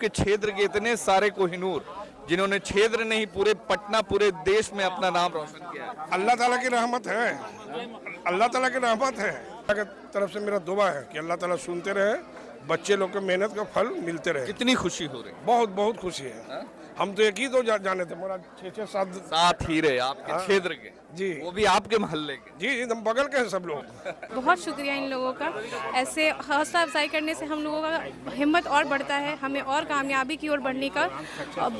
के क्षेत्र के इतने सारे कोहिनूर जिन्होंने क्षेत्र नहीं पूरे पटना पूरे देश में अपना नाम रोशन किया है। अल्लाह ताला की रहमत है, अल्लाह ताला की रहमत है। अल्लाह की तरफ से मेरा दुआ है कि अल्लाह ताला सुनते रहे, बच्चे लोग के मेहनत का फल मिलते रहे। कितनी खुशी हो रही है। बहुत बहुत खुशी है। हम तो एक ही तो जाने थे, मेरा 6-6 साथ ही रहे आपके क्षेत्र के जी, वो भी आपके मोहल्ले के। जी एकदम बगल के हैं सब लोग। बहुत शुक्रिया इन लोगों का, ऐसे हौसला अफजाई करने से हम लोगों का हिम्मत और बढ़ता है, हमें और कामयाबी की ओर बढ़ने का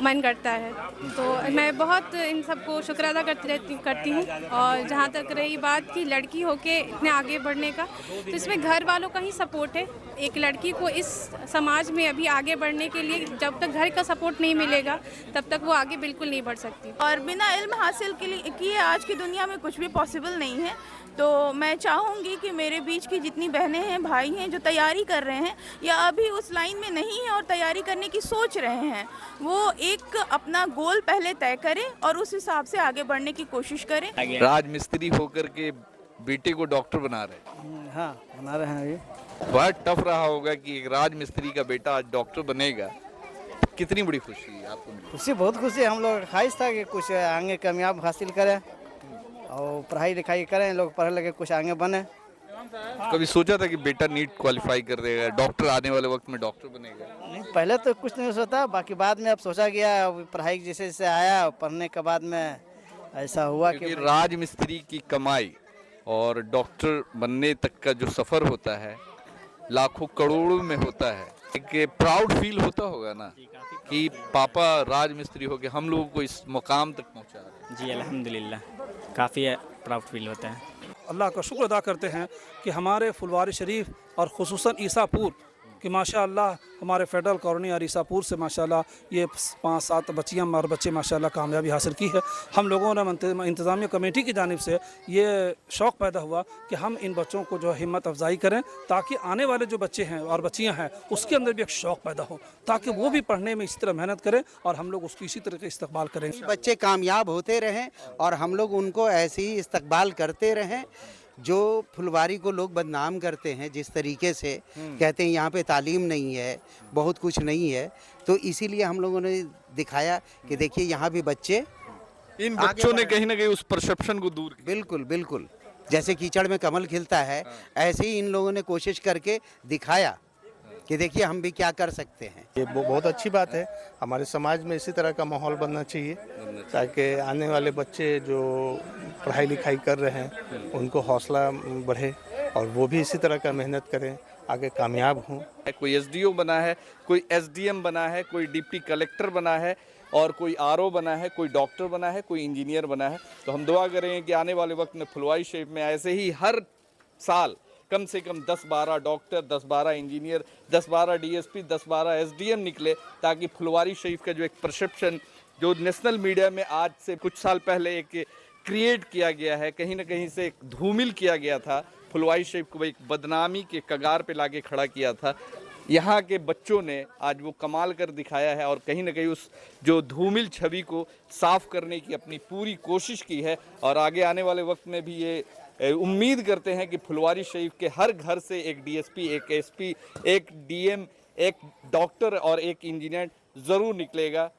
मन करता है। तो मैं बहुत इन सबको शुक्र अदा करती हूँ। और जहाँ तक रही बात कि लड़की होके इतने आगे बढ़ने का, तो इसमें घर वालों का ही सपोर्ट है। एक लड़की को इस समाज में अभी आगे बढ़ने के लिए जब तक घर का सपोर्ट नहीं मिलेगा तब तक वो आगे बिल्कुल नहीं बढ़ सकती। और बिना इल्म हासिल किए आज की दुनिया में कुछ भी पॉसिबल नहीं है। तो मैं चाहूँगी कि मेरे बीच की जितनी बहनें हैं, भाई हैं जो तैयारी कर रहे हैं या अभी उस लाइन में नहीं हैं और तैयारी करने की सोच रहे हैं, वो एक अपना गोल पहले तय करें और उस हिसाब से आगे बढ़ने की कोशिश करें। राजमिस्त्री होकर के बेटे को डॉक्टर बना रहे। हाँ, बना रहे हैं अभी। बहुत टफ रहा होगा कि एक राजमिस्त्री का बेटा आज डॉक्टर बनेगा। कितनी बड़ी खुशी है आपको? खुशी, बहुत खुशी। हम लोग ख्वाहिश था कि कुछ आगे कामयाब हासिल करें और पढ़ाई लिखाई करें, लोग पढ़ लिखे कुछ आगे बने। कभी सोचा था कि बेटा नीट क्वालिफाई कर देगा, डॉक्टर आने वाले वक्त में डॉक्टर बनेगा? नहीं, पहले तो कुछ नहीं सोचा, बाकी बाद में अब सोचा गया। पढ़ाई जैसे जैसे आया, पढ़ने के बाद में ऐसा हुआ कि राजमिस्त्री की कमाई और डॉक्टर बनने तक का जो सफर होता है लाखों करोड़ों में होता है। एक प्राउड फील होता होगा ना कि पापा राजमिस्त्री हो के हम लोगों को इस मुकाम तक पहुंचा रहे हैं। जी अल्हम्दुलिल्लाह, काफ़ी प्राउड फील होता है। अल्लाह का शुक्र अदा करते हैं कि हमारे फुलवारी शरीफ और ख़ुसूसन ईसापुर कि माशाअल्लाह हमारे फेडरल कॉलोनी और ईसापुर से माशाअल्लाह ये 5-7 बच्चियाँ और बच्चे माशाअल्लाह कामयाबी हासिल की है। हम लोगों ने इंतज़ामिया कमेटी की जानिब से ये शौक़ पैदा हुआ कि हम इन बच्चों को जो हिम्मत अफजाई करें ताकि आने वाले जो बच्चे हैं और बच्चियाँ हैं उसके अंदर भी एक शौक़ पैदा हो, ताकि वो भी पढ़ने में इसी तरह मेहनत करें और हम लोग उसकी इसी तरह का इस्तकबाल करें। बच्चे कामयाब होते रहें और हम लोग उनको ऐसे ही इस्तकबाल करते रहें। जो फुलवारी को लोग बदनाम करते हैं, जिस तरीके से कहते हैं यहाँ पे तालीम नहीं है, बहुत कुछ नहीं है, तो इसीलिए हम लोगों ने दिखाया कि देखिए यहाँ भी बच्चे, इन बच्चों ने कहीं ना कहीं उस परसेप्शन को दूर किया। बिल्कुल बिल्कुल, जैसे कीचड़ में कमल खिलता है ऐसे ही इन लोगों ने कोशिश करके दिखाया कि देखिए हम भी क्या कर सकते हैं। ये बहुत अच्छी बात है। हमारे समाज में इसी तरह का माहौल बनना चाहिए ताकि आने वाले बच्चे जो पढ़ाई लिखाई कर रहे हैं उनको हौसला बढ़े और वो भी इसी तरह का मेहनत करें, आगे कामयाब हों। कोई एसडीओ बना है, कोई एसडीएम बना है, कोई डिप्टी कलेक्टर बना है और कोई आरओ बना है, कोई डॉक्टर बना है, कोई इंजीनियर बना है। तो हम दुआ करें कि आने वाले वक्त में फुलवारी शरीफ में ऐसे ही हर साल कम से कम 10-12 डॉक्टर, 10-12 इंजीनियर, 10-12 डीएसपी, 10-12 एसडीएम निकले, ताकि फुलवारी शरीफ का जो एक परसेप्शन जो नेशनल मीडिया में आज से कुछ साल पहले एक क्रिएट किया गया है, कहीं ना कहीं से एक धूमिल किया गया था, फुलवारी शरीफ को एक बदनामी के कगार पे लाके खड़ा किया था। यहाँ के बच्चों ने आज वो कमाल कर दिखाया है और कहीं ना कहीं उस जो धूमिल छवि को साफ करने की अपनी पूरी कोशिश की है। और आगे आने वाले वक्त में भी ये उम्मीद करते हैं कि फुलवारी शरीफ के हर घर से एक डीएसपी, एक एसपी, एक डीएम, एक डॉक्टर और एक इंजीनियर ज़रूर निकलेगा।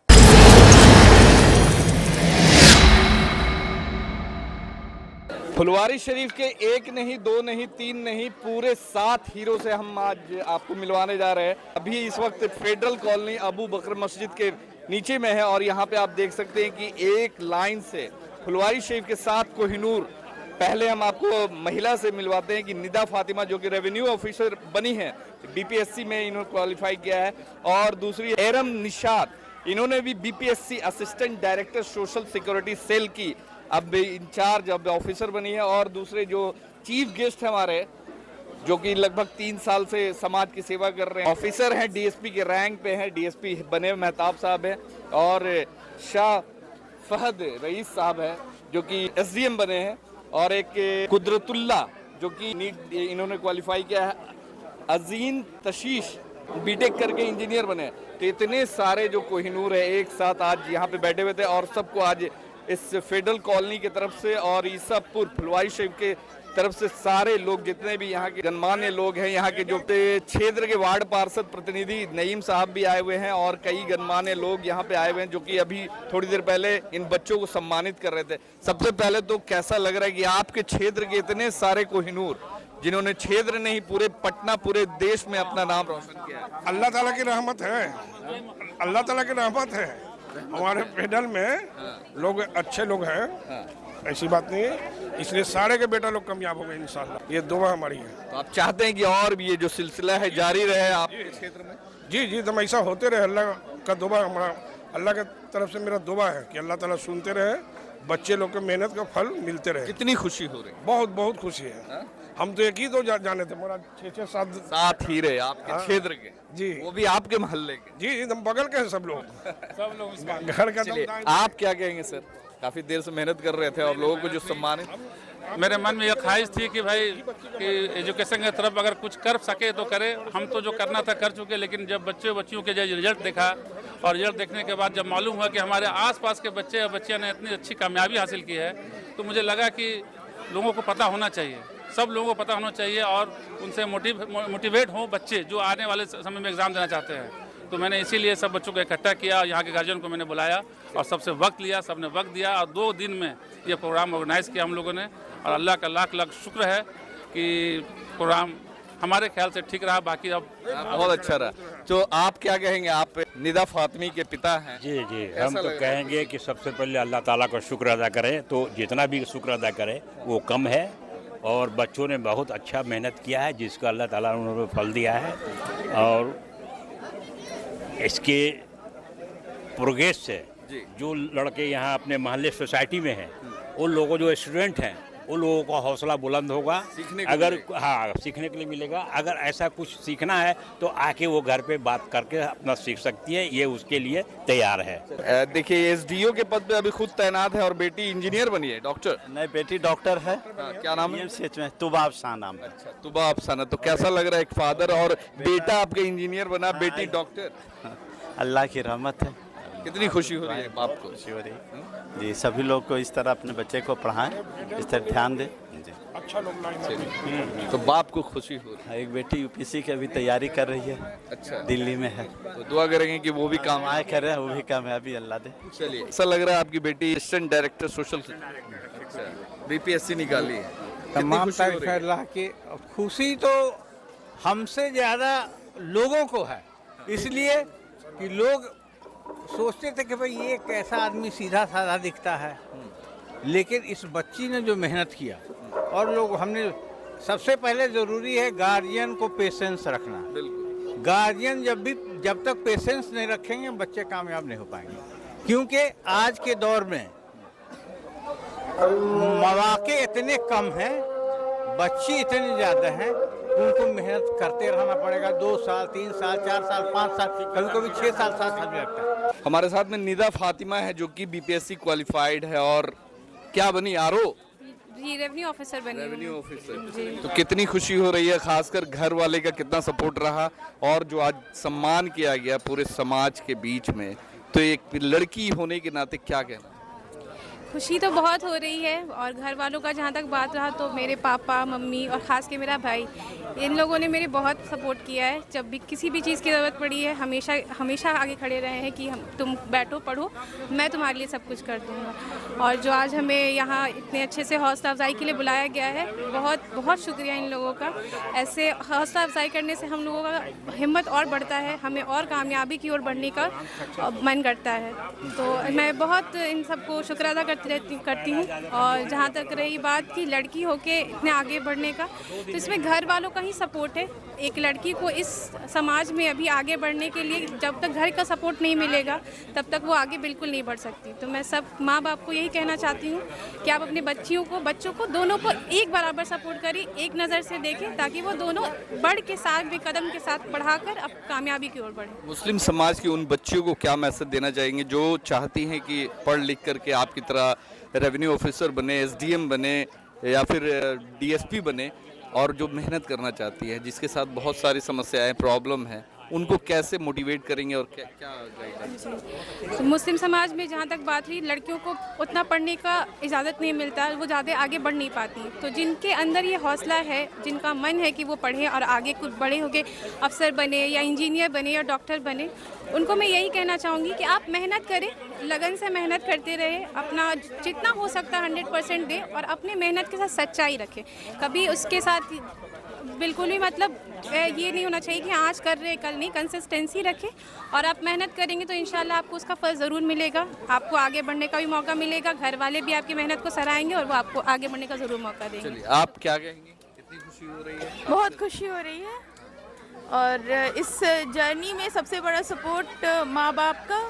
फुलवारी शरीफ के एक नहीं, 2 नहीं, 3 नहीं, पूरे 7 हीरो से हम आज आपको मिलवाने जा रहे हैं। अभी इस वक्त फेडरल कॉलोनी अबू बकर मस्जिद के नीचे में है और यहाँ पे आप देख सकते हैं कि एक लाइन से फुलवारी शरीफ के 7 कोहिनूर। पहले हम आपको महिला से मिलवाते हैं कि निदा फातिमा जो कि रेवेन्यू ऑफिसर बनी है, बीपीएससी में इन्होंने क्वालिफाई किया है। और दूसरी एरम निशात, इन्होंने भी BPSC assistant director social security cell की अब इंचार्ज अब ऑफिसर बनी है। और दूसरे जो चीफ गेस्ट हैं हमारे, जो कि लगभग 3 साल से समाज की सेवा कर रहे हैं, ऑफिसर हैं, डीएसपी के रैंक पे हैं, डीएसपी बने मेहताब साहब हैं। और शाह फहद रईस साहब हैं जो कि एसडीएम बने हैं। और एक कुदरतुल्ला जो कि नीट इन्होंने क्वालिफाई किया है। अजीन तशीश बीटेक करके इंजीनियर बने। तो इतने सारे जो कोहिनूर है एक साथ आज यहाँ पे बैठे हुए थे और सबको आज इस फेडरल कॉलोनी की तरफ से और ईसापुर फुलवारी शरीफ के तरफ से सारे लोग, जितने भी यहाँ के गणमान्य लोग हैं, यहाँ के जो क्षेत्र के वार्ड पार्षद प्रतिनिधि नईम साहब भी आए हुए हैं और कई गणमान्य लोग यहाँ पे आए हुए हैं जो कि अभी थोड़ी देर पहले इन बच्चों को सम्मानित कर रहे थे। सबसे पहले तो कैसा लग रहा है कि आपके क्षेत्र के इतने सारे कोहिनूर जिन्होंने क्षेत्र नहीं पूरे पटना, पूरे देश में अपना नाम रोशन किया है? अल्लाह ताला की रहमत है, अल्लाह ताला की रहमत है। हमारे फेडरल में लोग अच्छे लोग हैं, ऐसी बात नहीं है, इसलिए सारे के बेटा लोग कामयाब हो गए इंशाल्लाह। ये दुआ हमारी है। तो आप चाहते हैं कि और भी ये जो सिलसिला है जारी रहे आपके क्षेत्र में? जी जी, एकदम ऐसा होते रहे। अल्लाह का दुआ, हमारा अल्लाह की तरफ से मेरा दुआ है कि अल्लाह ताला सुनते रहे, बच्चे लोग के मेहनत का फल मिलते रहे। कितनी खुशी हो रही है? बहुत बहुत खुशी है। हम तो एक ही दो जाने थे, मेरा 6-6 सात ही रहे आपके क्षेत्र के जी, वो भी आपके मोहल्ले के। जी एकदम बगल के हैं सब लोग घर का। चलिए, आप क्या कहेंगे सर? काफी देर से मेहनत कर रहे थे और लोगों को जो सम्मानित, मेरे मन में यह ख्वाहिश थी कि भाई कि एजुकेशन की तरफ अगर कुछ कर सके तो करे। हम तो जो करना था कर चुके, लेकिन जब बच्चियों के जो रिजल्ट देखा और रिजल्ट देखने के बाद जब मालूम हुआ कि हमारे आसपास के बच्चे और बच्चियां ने इतनी अच्छी कामयाबी हासिल की है, तो मुझे लगा कि लोगों को पता होना चाहिए, सब लोगों को पता होना चाहिए और उनसे मोटिवेट हों बच्चे जो आने वाले समय में एग्ज़ाम देना चाहते हैं। तो मैंने इसीलिए सब बच्चों को इकट्ठा किया, यहाँ के गार्जियन को मैंने बुलाया और सबसे वक्त लिया, सबने वक्त दिया और 2 दिन में ये प्रोग्राम ऑर्गेनाइज़ किया हम लोगों ने। और अल्लाह का लाख लाख शुक्र है कि प्रोग्राम हमारे ख्याल से ठीक रहा। बाकी अब बहुत अच्छा रहा। तो आप क्या कहेंगे? आप निदा फातिमी के पिता हैं। जी जी, हम तो कहेंगे कि सबसे पहले अल्लाह ताला का शुक्र अदा करें, तो जितना भी शुक्र अदा करें वो कम है। और बच्चों ने बहुत अच्छा मेहनत किया है जिसका अल्लाह ताला ने उन्हें फल दिया है। और इसके प्रोग्रेस से जो लड़के यहाँ अपने मोहल्ले सोसाइटी में हैं, उन लोगों जो स्टूडेंट हैं उन लोगों का हौसला बुलंद होगा। अगर हाँ, सीखने के लिए मिलेगा। अगर ऐसा कुछ सीखना है तो आके वो घर पे बात करके अपना सीख सकती है, ये उसके लिए तैयार है। देखिए, एसडीओ के पद पे अभी खुद तैनात है और बेटी इंजीनियर बनी है, डॉक्टर नहीं, बेटी डॉक्टर है। क्या नाम है? तुबा अफसाना नाम है। अच्छा, तुबा अफसाना। तो कैसा लग रहा है एक फादर और बेटा आपके इंजीनियर बना, बेटी डॉक्टर? अल्लाह की रहमत है। कितनी खुशी हो रही है बाप को? खुशी हो रही है जी। सभी लोग को इस तरह अपने बच्चे को पढ़ाएं, इस तरह ध्यान दें जी। अच्छा लोग तो बाप को खुशी हो रही है। एक बेटी यूपीएससी की अभी तैयारी कर रही है। अच्छा, दिल्ली में है। तो दुआ करेंगे कि वो भी कामयाब करे, वो भी कामयाबी अल्लाह दे। चलिए, ऐसा लग रहा है आपकी बेटी असिस्टेंट डायरेक्टर सोशल बीपीएससी निकाली है। तमाम अल्लाह की खुशी तो हमसे ज़्यादा लोगों को है, इसलिए कि लोग सोचते थे कि भाई ये कैसा आदमी सीधा साधा दिखता है, लेकिन इस बच्ची ने जो मेहनत किया और लोग हमने सबसे पहले ज़रूरी है गार्जियन को पेशेंस रखना। गार्जियन जब तक पेशेंस नहीं रखेंगे बच्चे कामयाब नहीं हो पाएंगे, क्योंकि आज के दौर में मौके इतने कम हैं, बच्चे इतने ज़्यादा हैं, उनको मेहनत करते रहना पड़ेगा। 2 साल 3 साल 4 साल 5 साल, कभी कभी 6 साल 7 साल भी लगता है। हमारे साथ में निदा फातिमा है जो कि बीपीएससी क्वालिफाइड है और क्या बनी? आरओ जी, रेवेन्यू ऑफिसर बनी। Revenue officer. तो कितनी खुशी हो रही है, खासकर घर वाले का कितना सपोर्ट रहा और जो आज सम्मान किया गया पूरे समाज के बीच में, तो एक लड़की होने के नाते क्या कहना? खुशी तो बहुत हो रही है। और घर वालों का जहाँ तक बात रहा तो मेरे पापा मम्मी और ख़ास के मेरा भाई, इन लोगों ने मेरे बहुत सपोर्ट किया है। जब भी किसी भी चीज़ की ज़रूरत पड़ी है हमेशा आगे खड़े रहे हैं कि तुम बैठो पढ़ो, मैं तुम्हारे लिए सब कुछ कर दूँगा। और जो आज हमें यहाँ इतने अच्छे से हौसला अफजाई के लिए बुलाया गया है, बहुत बहुत शुक्रिया इन लोगों का। ऐसे हौसला अफजाई करने से हम लोगों का हिम्मत और बढ़ता है, हमें और कामयाबी की ओर बढ़ने का मन करता है। तो मैं बहुत इन सबको शुक्र अदा करती हूँ। और जहाँ तक रही बात कि लड़की होके इतने आगे बढ़ने का, तो इसमें घर वालों का ही सपोर्ट है। एक लड़की को इस समाज में अभी आगे बढ़ने के लिए जब तक घर का सपोर्ट नहीं मिलेगा तब तक वो आगे बिल्कुल नहीं बढ़ सकती। तो मैं सब माँ बाप को यही कहना चाहती हूँ कि आप अपने बच्चों को दोनों को एक बराबर सपोर्ट करें, एक नज़र से देखें, ताकि वो दोनों बढ़ के साथ भी कदम के साथ बढ़ाकर अब कामयाबी की ओर बढ़े। मुस्लिम समाज की उन बच्चियों को क्या मैसेज देना चाहेंगे जो चाहती हैं कि पढ़ लिख करके आपकी तरह रेवेन्यू ऑफिसर बने, एसडीएम बने या फिर डीएसपी बने, और जो मेहनत करना चाहती है, जिसके साथ बहुत सारी समस्याएं प्रॉब्लम है, उनको कैसे मोटिवेट करेंगे और क्या क्या गाइडेंस? मुस्लिम समाज में जहाँ तक बात रही, लड़कियों को उतना पढ़ने का इजाज़त नहीं मिलता, वो ज़्यादा आगे बढ़ नहीं पाती। तो जिनके अंदर ये हौसला है, जिनका मन है कि वो पढ़ें और आगे कुछ बड़े होके अफसर बने या इंजीनियर बने या डॉक्टर बने, उनको मैं यही कहना चाहूँगी कि आप मेहनत करें, लगन से मेहनत करते रहें, अपना जितना हो सकता है 100% दें और अपने मेहनत के साथ सच्चाई रखें। कभी उसके साथ बिल्कुल भी मतलब ये नहीं होना चाहिए कि आज कर रहे कल नहीं, कंसिस्टेंसी रखें और आप मेहनत करेंगे तो इंशाल्लाह आपको उसका फल ज़रूर मिलेगा। आपको आगे बढ़ने का भी मौका मिलेगा, घर वाले भी आपकी मेहनत को सराहेंगे और वो आपको आगे बढ़ने का ज़रूर मौका देंगे। चलिए, आप क्या कहेंगे? कितनी खुशी हो रही है? बहुत खुशी हो रही है और इस जर्नी में सबसे बड़ा सपोर्ट माँ बाप का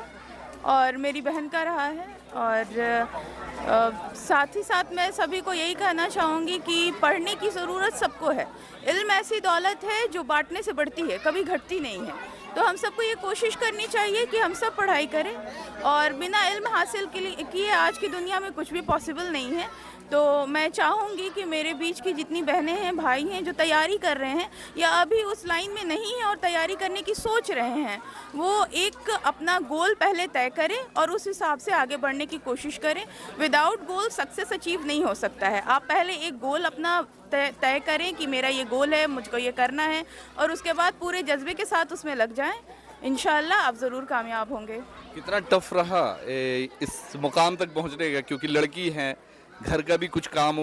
और मेरी बहन का रहा है। और साथ ही साथ मैं सभी को यही कहना चाहूँगी कि पढ़ने की ज़रूरत सबको है। इल्म ऐसी दौलत है जो बांटने से बढ़ती है, कभी घटती नहीं है। तो हम सबको ये कोशिश करनी चाहिए कि हम सब पढ़ाई करें और बिना इल्म हासिल किए आज की दुनिया में कुछ भी पॉसिबल नहीं है। तो मैं चाहूँगी कि मेरे बीच की जितनी बहनें हैं, भाई हैं जो तैयारी कर रहे हैं या अभी उस लाइन में नहीं हैं और तैयारी करने की सोच रहे हैं, वो एक अपना गोल पहले तय करें और उस हिसाब से आगे बढ़ने की कोशिश करें। विदाउट गोल सक्सेस अचीव नहीं हो सकता है। आप पहले एक गोल अपना तय करें कि मेरा ये गोल है, मुझको ये करना है, और उसके बाद पूरे जज्बे के साथ उसमें लग जाएं। इंशाल्लाह आप ज़रूर कामयाब होंगे। कितना टफ रहा इस मुकाम तक पहुंचने का? क्योंकि लड़की हैं, घर का भी कुछ काम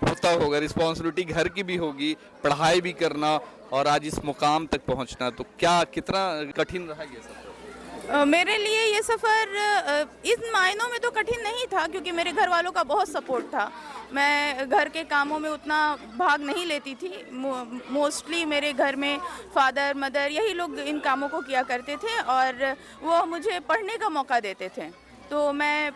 होता होगा, रिस्पॉन्सिबिलिटी घर की भी होगी, पढ़ाई भी करना और आज इस मुकाम तक पहुंचना, तो क्या कितना कठिन रहा ये सफर? मेरे लिए ये सफ़र इन मायनों में तो कठिन नहीं था क्योंकि मेरे घर वालों का बहुत सपोर्ट था। मैं घर के कामों में उतना भाग नहीं लेती थी। मोस्टली मेरे घर में फादर मदर यही लोग इन कामों को किया करते थे और वो मुझे पढ़ने का मौका देते थे। तो मैं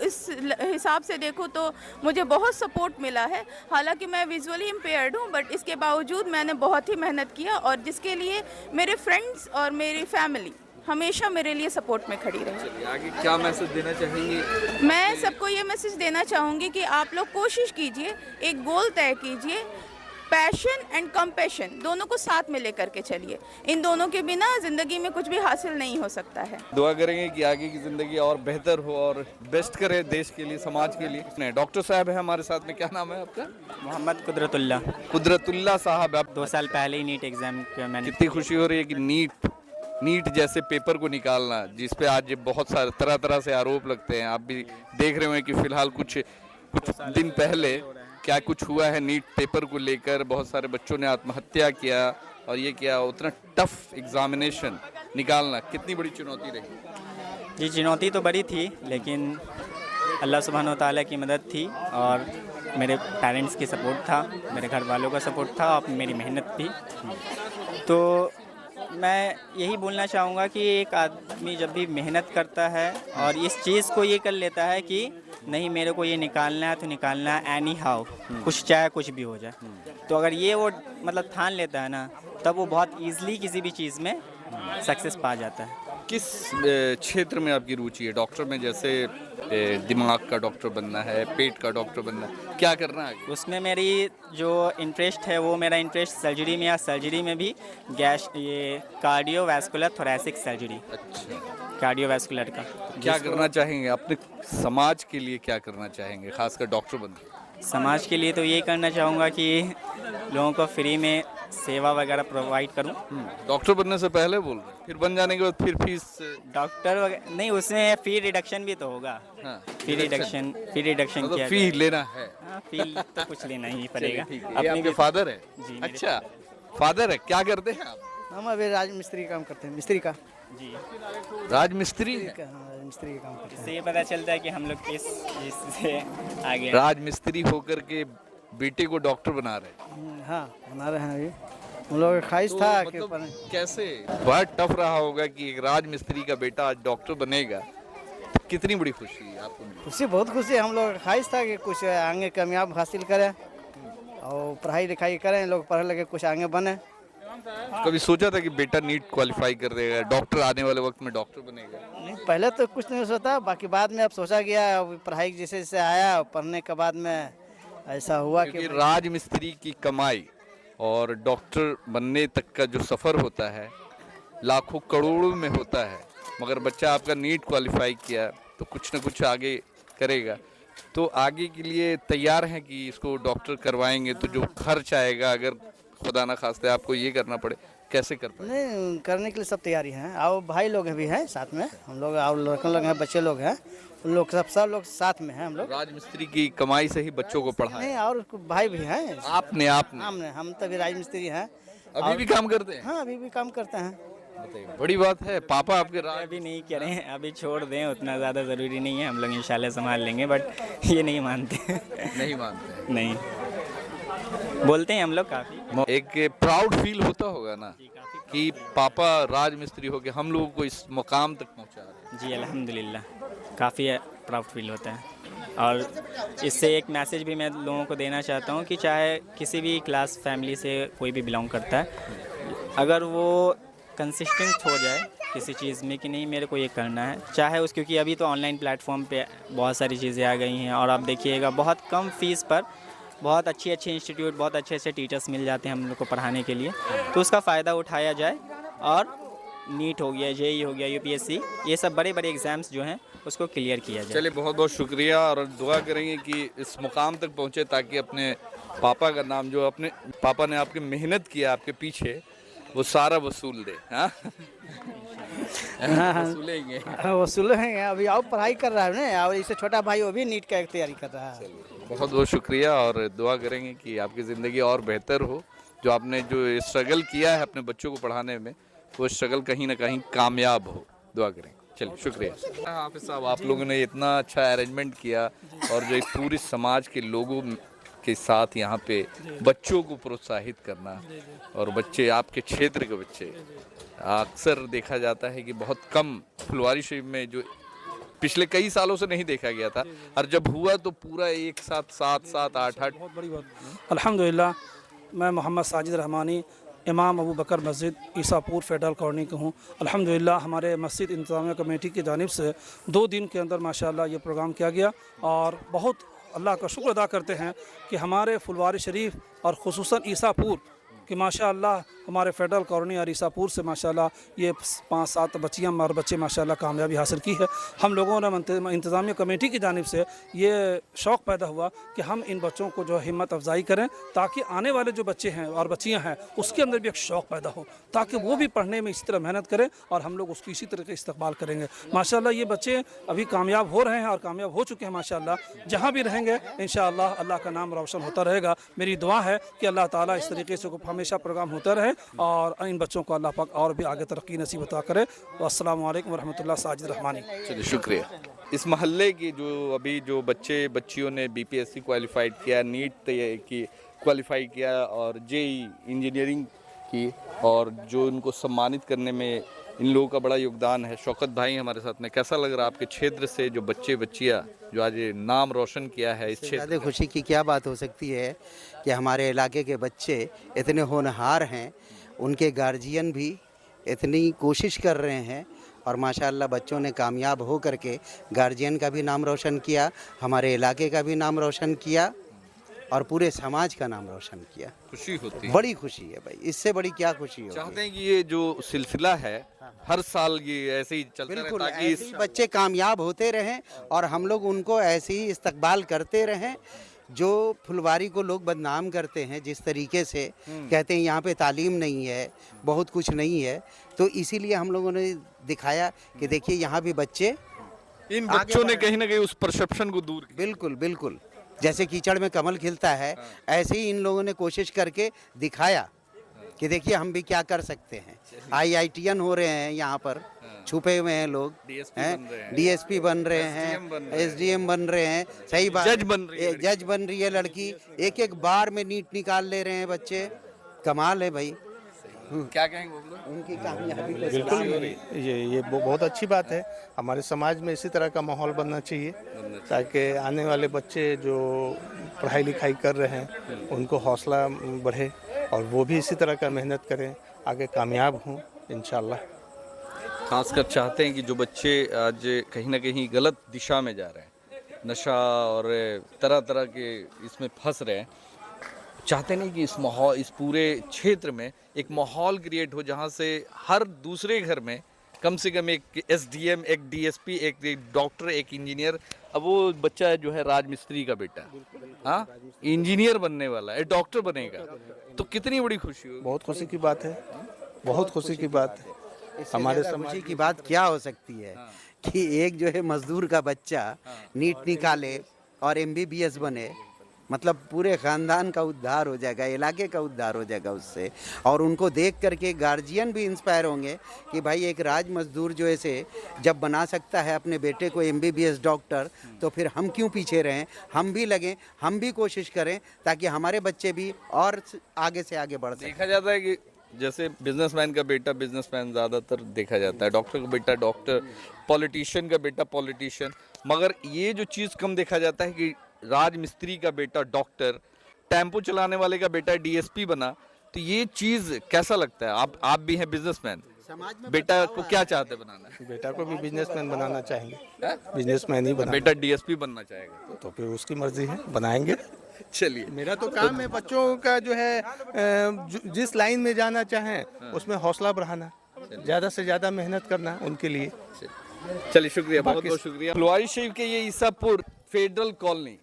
इस हिसाब से देखूँ तो मुझे बहुत सपोर्ट मिला है। हालांकि मैं विजुअली इम्पेयर्ड हूँ, बट इसके बावजूद मैंने बहुत ही मेहनत किया और जिसके लिए मेरे फ्रेंड्स और मेरी फैमिली हमेशा मेरे लिए सपोर्ट में खड़ी रही। चलिए, आगे क्या मैसेज देना चाहेंगी? मैं सबको ये मैसेज देना चाहूँगी कि आप लोग कोशिश कीजिए, एक गोल तय कीजिए, पैशन एंड कंपैशन दोनों को साथ में लेकर के चलिए। इन दोनों के बिना ज़िंदगी में कुछ भी हासिल नहीं हो सकता है। दुआ करेंगे कि आगे की ज़िंदगी और बेहतर हो और बेस्ट करे देश के लिए, समाज के लिए। डॉक्टर साहब है हमारे साथ में, क्या नाम है आपका? मोहम्मद कुदरतुल्ला। कुदरतुल्ला साहब, आप 2 साल पहले ही नीट एग्ज़ाम किया मैंने। कितनी खुशी हो रही है कि नीट जैसे पेपर को निकालना, जिस पे आज बहुत सारे तरह तरह से आरोप लगते हैं। आप भी देख रहे होंगे कि फिलहाल कुछ दिन पहले क्या कुछ हुआ है नीट पेपर को लेकर। बहुत सारे बच्चों ने आत्महत्या किया और ये किया। उतना टफ एग्जामिनेशन निकालना कितनी बड़ी चुनौती रही? जी, चुनौती तो बड़ी थी, लेकिन अल्लाह सुब्हानो तआला की मदद थी और मेरे पेरेंट्स की सपोर्ट था, मेरे घर वालों का सपोर्ट था और मेरी मेहनत भी। तो मैं यही बोलना चाहूँगा कि एक आदमी जब भी मेहनत करता है और इस चीज़ को ये कर लेता है कि नहीं मेरे को ये निकालना है तो निकालना है एनी हाउ, कुछ चाहे कुछ भी हो जाए, तो अगर ये वो मतलब ठान लेता है ना, तब वो बहुत ईजिली किसी भी चीज़ में सक्सेस पा जाता है। किस क्षेत्र में आपकी रुचि है? डॉक्टर में, जैसे दिमाग का डॉक्टर बनना है, पेट का डॉक्टर बनना है, क्या करना है? उसमें मेरी जो इंटरेस्ट है वो मेरा इंटरेस्ट सर्जरी में, या सर्जरी में भी ये कार्डियोवैस्कुलर थोरेसिक सर्जरी। अच्छा, कार्डियोवैस्कुलर का क्या करना चाहेंगे अपने समाज के लिए? क्या करना चाहेंगे खासकर डॉक्टर बनकर? समाज के लिए तो ये करना चाहूँगा कि लोगों को फ्री में सेवा वगैरह प्रोवाइड करूँ। डॉक्टर बनने से पहले बोल रहे हैं, फिर बन जाने के बाद फिर फीस? डॉक्टर वगैरह नहीं, उसमें फी रिडक्शन भी तो होगा। हाँ, फी रिडक्शन मतलब किया फी लेना है। हाँ, फी तो कुछ लेना ही पड़ेगा। ये आपके फादर है? जी। अच्छा, फादर है। क्या करते हैं आप? हम अभी राजमिस्त्री काम करते हैं, मिस्त्री का। जी, राजमिस्त्री है? मिस्त्री का काम करते हैं। इससे ये पता चलता है कि हम लोग किस से आगे। राजमिस्त्री होकर के बेटे को डॉक्टर बना रहे? हाँ, बना रहे हैं अभी। हम लोग का ख्वाहिश था कि कैसे बहुत टफ रहा होगा कि एक राजमिस्त्री का बेटा आज डॉक्टर बनेगा, तो कितनी बड़ी खुशी आपको मिली? खुशी, बहुत खुशी। हम लोग का ख्वाहिश था कि कुछ आगे कामयाब हासिल करें और पढ़ाई लिखाई करें, लोग पढ़ लिखे कुछ आगे बने। कभी सोचा था कि बेटा नीट क्वालिफाई कर देगा, डॉक्टर आने वाले वक्त में डॉक्टर बनेगा? नहीं, पहले तो कुछ नहीं सोचा, बाकी बाद में अब सोचा गया। पढ़ाई जैसे जैसे आया, पढ़ने के बाद में ऐसा हुआ कि राजमिस्त्री की कमाई और डॉक्टर बनने तक का जो सफ़र होता है लाखों करोड़ों में होता है, मगर बच्चा आपका नीट क्वालिफाई किया तो कुछ ना कुछ आगे करेगा। तो आगे के लिए तैयार हैं कि इसको डॉक्टर करवाएंगे तो जो खर्च आएगा, अगर खुदा ना खास्ते आपको ये करना पड़े, कैसे कर पाएंगे? नहीं, करने के लिए सब तैयारी हैं। और भाई लोग भी हैं साथ में, हम लोग और लड़के लोग हैं, बच्चे लोग हैं, उन लोग सब लोग साथ में हैं हम लोग। राजमिस्त्री की कमाई से ही बच्चों को पढ़ाएं? नहीं, और भाई भी हैं। आपने हम तभी राजमिस्त्री हैं। अभी भी काम करते हैं? हाँ, अभी भी काम करते हैं। बताइए, बड़ी बात है। पापा आपके अभी नहीं करें, अभी छोड़ दें, उतना ज़्यादा ज़रूरी नहीं है, हम लोग इंशाल्लाह संभाल लेंगे, बट ये नहीं मानते। नहीं मानते? नहीं, बोलते हैं हम लोग काफ़ी। एक प्राउड फील होता होगा ना कि पापा राजमिस्त्री हो के हम लोगों को इस मुकाम तक पहुंचा रहे हैं। जी अल्हम्दुलिल्लाह, काफ़ी प्राउड फील होता है। और इससे एक मैसेज भी मैं लोगों को देना चाहता हूँ कि चाहे किसी भी क्लास फैमिली से कोई भी बिलोंग करता है, अगर वो कंसिस्टेंट हो जाए किसी चीज़ में कि नहीं मेरे को ये करना है, चाहे उस, क्योंकि अभी तो ऑनलाइन प्लेटफॉर्म पे बहुत सारी चीज़ें आ गई हैं और आप देखिएगा बहुत कम फीस पर बहुत अच्छे इंस्टीट्यूट, बहुत अच्छे टीचर्स मिल जाते हैं हम लोग को पढ़ाने के लिए, तो उसका फ़ायदा उठाया जाए। और नीट हो गया, जेई हो गया, यूपीएससी, ये सब बड़े बड़े एग्ज़ाम्स जो हैं उसको क्लियर किया जाए। चलिए, बहुत बहुत शुक्रिया और दुआ करेंगे कि इस मुकाम तक पहुँचे ताकि अपने पापा का नाम, जो अपने पापा ने आपकी मेहनत किया आपके पीछे, वो सारा वसूल दे। हाँ, वसूलेंगे। वसूलेंगे। अभी और पढ़ाई कर रहा है ना, और इससे छोटा भाई वो भी नीट का तैयारी कर रहा है। बहुत बहुत शुक्रिया और दुआ करेंगे कि आपकी ज़िंदगी और बेहतर हो। जो आपने जो स्ट्रगल किया है अपने बच्चों को पढ़ाने में, वो स्ट्रगल कहीं ना कहीं कामयाब हो, दुआ करेंगे। चलिए, शुक्रिया। हाफिज़ साहब, आप लोगों ने इतना अच्छा अरेंजमेंट किया और जो इस पूरी समाज के लोगों के साथ यहाँ पे बच्चों को प्रोत्साहित करना, और बच्चे आपके क्षेत्र के बच्चे, अक्सर देखा जाता है कि बहुत कम फुलवारी शरीफ में जो पिछले कई सालों से नहीं देखा गया था, और जब हुआ तो पूरा एक साथ 7-7, 8-8। बहुत बड़ी बात। अल्हम्दुलिल्लाह, मैं मोहम्मद साजिद रहमानी, इमाम अबू बकर मस्जिद ईसापुर फेडरल कॉलोनी का हूँ। अल्हम्दुलिल्लाह, हमारे मस्जिद इंतज़ामिया कमेटी की जानिब से 2 दिन के अंदर माशाअल्लाह ये प्रोग्राम किया गया, और बहुत अल्लाह का शुक्र अदा करते हैं कि हमारे फुलवारी शरीफ और ख़ुसूसन ईसापुर कि माशाअल्लाह हमारे फेडरल कॉलोनी और ईसापुर से माशाअल्लाह ये 5-7 बच्चियाँ और बच्चे माशाअल्लाह कामयाबी हासिल की है। हम लोगों ने इंतज़ामिया कमेटी की जानिब से ये शौक़ पैदा हुआ कि हम इन बच्चों को जो हिम्मत अफजाई करें, ताकि आने वाले जो बच्चे हैं और बच्चियाँ हैं उसके अंदर भी एक शौक़ पैदा हो, ताकि वो भी पढ़ने में इसी तरह मेहनत करें और हम लोग उसको इसी तरह के इस्तकबाल करेंगे। माशाअल्लाह ये बच्चे अभी कामयाब हो रहे हैं और कामयाब हो चुके हैं माशाअल्लाह। जहाँ भी रहेंगे इंशाअल्लाह अल्लाह का नाम रोशन होता रहेगा। मेरी दुआ है कि अल्लाह ताला इस तरीके से हमेशा प्रोग्राम होता रहे और इन बच्चों को अल्लाह पाक और भी आगे तरक्की नसीब अता करे। अस्सलाम वालेकुम वरहमतुल्लाह। साजिद रहमानी। चलिए, शुक्रिया। इस मोहल्ले की जो अभी जो बच्चियों ने बीपीएससी क्वालिफाइड किया, नीट की क्वालिफाई किया और जेई इंजीनियरिंग की, और जो उनको सम्मानित करने में इन लोगों का बड़ा योगदान है। शौकत भाई हमारे साथ में, कैसा लग रहा है आपके क्षेत्र से जो बच्चे बच्चियाँ जो आज ये नाम रोशन किया है इस क्षेत्र? ज़्यादा खुशी की क्या बात हो सकती है कि हमारे इलाके के बच्चे इतने होनहार हैं, उनके गार्जियन भी इतनी कोशिश कर रहे हैं, और माशाअल्लाह बच्चों ने कामयाब हो करके गार्जियन का भी नाम रोशन किया, हमारे इलाके का भी नाम रोशन किया और पूरे समाज का नाम रोशन किया। खुशी होती है, बड़ी खुशी है भाई, इससे बड़ी क्या खुशी होगी। चाहते हैं कि ये जो सिलसिला है हर साल ये ऐसे ही चलता रहे, बिल्कुल ताकि ऐसे ही बच्चे कामयाब होते रहें और हम लोग उनको ऐसे ही इस्तकबाल करते रहें। जो फुलवारी को लोग बदनाम करते हैं, जिस तरीके से कहते हैं यहाँ पे तालीम नहीं है, बहुत कुछ नहीं है, तो इसीलिए हम लोगों ने दिखाया कि देखिए यहाँ भी बच्चे, इन बच्चों ने कहीं ना कहीं उस परसेप्शन को दूर किया। बिल्कुल बिल्कुल, जैसे कीचड़ में कमल खिलता है, ऐसे ही इन लोगों ने कोशिश करके दिखाया कि देखिए हम भी क्या कर सकते हैं। IITN हो रहे हैं यहाँ पर, छुपे हुए हैं लोग, DSP बन रहे हैं, SDM बन रहे हैं, सही बात, जज बन रही है लड़की, एक बार में नीट निकाल ले रहे हैं बच्चे, कमाल है भाई। क्या कहेंगे वो लोग? उनकी कामयाबी को बिल्कुल, ये बहुत अच्छी बात है। हमारे समाज में इसी तरह का माहौल बनना चाहिए ताकि आने वाले बच्चे जो पढ़ाई लिखाई कर रहे हैं उनको हौसला बढ़े और वो भी इसी तरह का मेहनत करें, आगे कामयाब हों इंशाल्लाह। खासकर चाहते हैं कि जो बच्चे आज कहीं ना कहीं गलत दिशा में जा रहे हैं, नशा और तरह तरह के इसमें फंस रहे हैं, चाहते नहीं कि इस माहौल, इस पूरे क्षेत्र में एक माहौल क्रिएट हो जहाँ से हर दूसरे घर में कम से कम एक एसडीएम, एक डीएसपी, एक डॉक्टर, एक इंजीनियर। अब वो बच्चा जो है राजमिस्त्री का बेटा, हाँ, इंजीनियर बनने वाला है, डॉक्टर बनेगा, तो कितनी बड़ी खुशी होगी। बहुत खुशी की बात है, बहुत खुशी की बात है। हमारे खुशी की बात क्या हो सकती है कि एक जो है मजदूर का बच्चा नीट निकाले और एमबीबीएस बने, मतलब पूरे ख़ानदान का उद्धार हो जाएगा, इलाके का उद्धार हो जाएगा उससे। और उनको देख करके गार्जियन भी इंस्पायर होंगे कि भाई एक राज मजदूर जो ऐसे जब बना सकता है अपने बेटे को एमबीबीएस डॉक्टर, तो फिर हम क्यों पीछे रहें, हम भी लगें, हम भी कोशिश करें ताकि हमारे बच्चे भी और आगे से आगे बढ़ सकें। देखा जाता है कि जैसे बिजनेसमैन का बेटा बिजनेसमैन ज़्यादातर देखा जाता है, डॉक्टर का बेटा डॉक्टर, पॉलिटिशियन का बेटा पॉलिटिशियन, मगर ये जो चीज़ कम देखा जाता है कि राजमिस्त्री का बेटा डॉक्टर, टेम्पो चलाने वाले का बेटा डीएसपी बना। तो ये चीज़ कैसा लगता है? आप भी हैं बिजनेसमैन, बेटा को क्या चाहते बनाना है? बेटा को भी बिजनेसमैन बनाना चाहेंगे, बिजनेसमैन ही बना। बेटा डीएसपी बनना चाहेगा तो फिर उसकी मर्जी है, बनाएंगे। चलिए, मेरा तो काम है बच्चों का जो है जिस लाइन में जाना चाहें उसमें हौसला बढ़ाना, ज़्यादा से ज़्यादा मेहनत करना उनके लिए। चलिए, शुक्रिया, बहुत बहुत शुक्रिया। फुलवारी शरीफ के ये ईसापुर फेडरल कॉलोनी,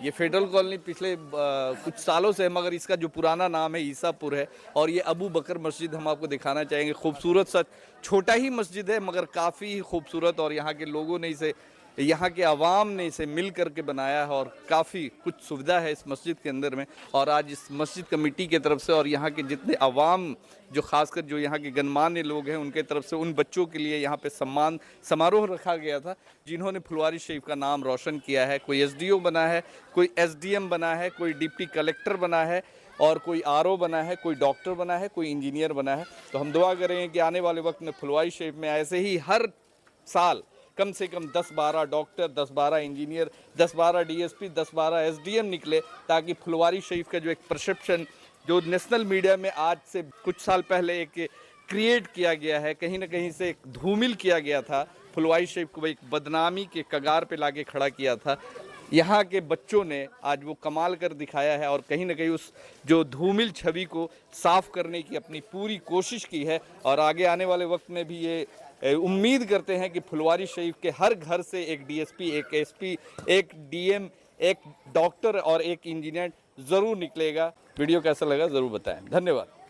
ये फेडरल कॉलोनी पिछले कुछ सालों से है, मगर इसका जो पुराना नाम है ईसापुर है। और ये अबू बकर मस्जिद हम आपको दिखाना चाहेंगे। खूबसूरत सा छोटा ही मस्जिद है मगर काफ़ी खूबसूरत, और यहाँ के लोगों ने इसे, यहाँ के आवाम ने इसे मिल करके बनाया है और काफ़ी कुछ सुविधा है इस मस्जिद के अंदर में। और आज इस मस्जिद कमेटी की तरफ से और यहाँ के जितने आवाम, जो खासकर जो यहाँ के गणमान्य लोग हैं, उनके तरफ से उन बच्चों के लिए यहाँ पे सम्मान समारोह रखा गया था जिन्होंने फुलवारी शरीफ का नाम रोशन किया है। कोई एसडीओ बना है, कोई एसडीएम बना है, कोई डिप्टी कलेक्टर बना है, और कोई आरओ बना है, कोई डॉक्टर बना है, कोई इंजीनियर बना है। तो हम दुआ करें कि आने वाले वक्त में फुलवारी शरीफ में ऐसे ही हर साल कम से कम 10-12 डॉक्टर, 10-12 इंजीनियर, 10-12 डीएसपी, 10-12 एसडीएम निकले, ताकि फुलवारी शरीफ का जो एक परसेप्शन जो नेशनल मीडिया में आज से कुछ साल पहले एक क्रिएट किया गया है, कहीं ना कहीं से एक धूमिल किया गया था, फुलवारी शरीफ को एक बदनामी के कगार पे लाके खड़ा किया था। यहाँ के बच्चों ने आज वो कमाल कर दिखाया है और कहीं ना कहीं उस जो धूमिल छवि को साफ करने की अपनी पूरी कोशिश की है। और आगे आने वाले वक्त में भी ये उम्मीद करते हैं कि फुलवारी शरीफ के हर घर से एक डीएसपी, एक एसपी, एक डीएम, एक डॉक्टर और एक इंजीनियर ज़रूर निकलेगा। वीडियो कैसा लगा ज़रूर बताएं। धन्यवाद।